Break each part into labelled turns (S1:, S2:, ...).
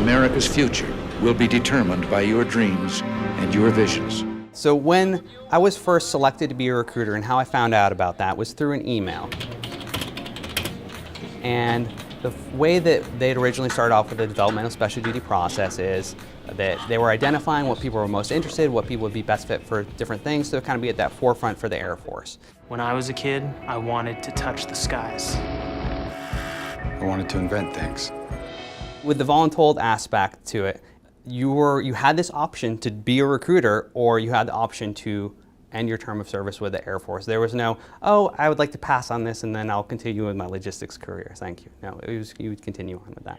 S1: America's future will be determined by your dreams and your visions.
S2: So when I was first selected to be a recruiter, and how I found out about that was through an email. And the way that they'd originally started off with the developmental special duty process is that they were identifying what people were most interested in, what people would be best fit for different things, to kind of be at that forefront for the Air Force.
S3: When I was a kid, I wanted to touch the skies.
S4: I wanted to invent things.
S2: With the voluntold aspect to it, you had this option to be a recruiter, or you had the option to end your term of service with the Air Force. There was no, oh, I would like to pass on this and then I'll continue with my logistics career, thank you. No, you would continue on with that.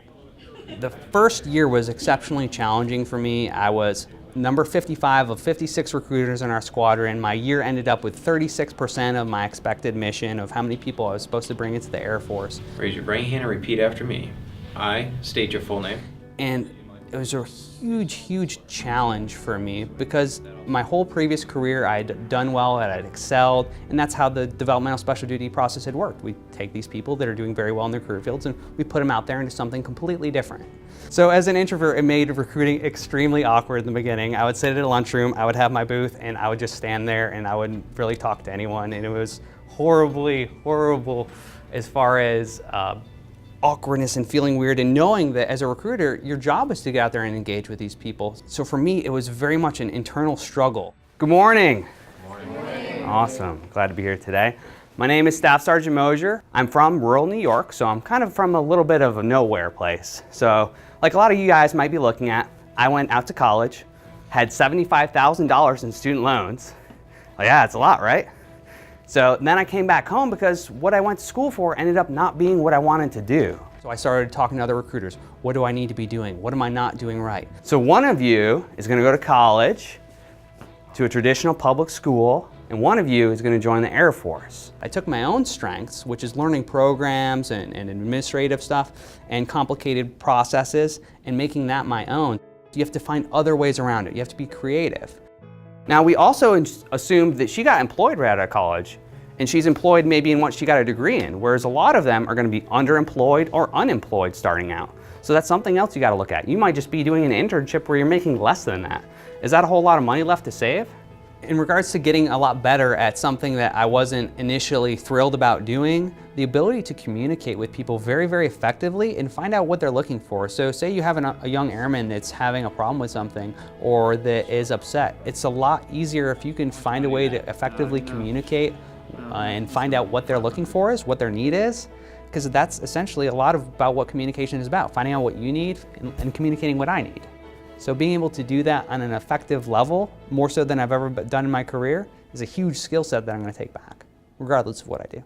S2: The first year was exceptionally challenging for me. I was number 55 of 56 recruiters in our squadron. My year ended up with 36% of my expected mission of how many people I was supposed to bring into the Air Force.
S5: Raise your right hand and repeat after me. I state your full name.
S2: And it was a huge, huge challenge for me because my whole previous career I'd done well, I'd excelled, and that's how the developmental special duty process had worked. We take these people that are doing very well in their career fields and we put them out there into something completely different. So as an introvert, it made recruiting extremely awkward in the beginning. I would sit at a lunchroom, I would have my booth, and I would just stand there and I wouldn't really talk to anyone, and it was horribly, horrible as far as awkwardness and feeling weird, and knowing that as a recruiter, your job is to get out there and engage with these people. So for me, it was very much an internal struggle. Good morning.
S5: Good morning.
S2: Awesome, glad to be here today. My name is Staff Sergeant Moshier. I'm from rural New York, so I'm kind of from a little bit of a nowhere place. So like a lot of you guys might be looking at, I went out to college, had $75,000 in student loans. Well, yeah, it's a lot, right? So then I came back home because what I went to school for ended up not being what I wanted to do. So I started talking to other recruiters. What do I need to be doing? What am I not doing right? So one of you is going to go to college, to a traditional public school, and one of you is going to join the Air Force. I took my own strengths, which is learning programs and administrative stuff and complicated processes, and making that my own. You have to find other ways around it. You have to be creative. Now, we also assumed that she got employed right out of college, and she's employed maybe in what she got a degree in, whereas a lot of them are going to be underemployed or unemployed starting out. So that's something else you got to look at. You might just be doing an internship where you're making less than that. Is that a whole lot of money left to save? In regards to getting a lot better at something that I wasn't initially thrilled about doing, the ability to communicate with people very, very effectively and find out what they're looking for. So say you have a young airman that's having a problem with something or that is upset. It's a lot easier if you can find a way to effectively communicate and find out what they're looking for is, what their need is, because that's essentially a lot about what communication is about, finding out what you need and communicating what I need. So being able to do that on an effective level, more so than I've ever done in my career, is a huge skill set that I'm going to take back, regardless of what I do.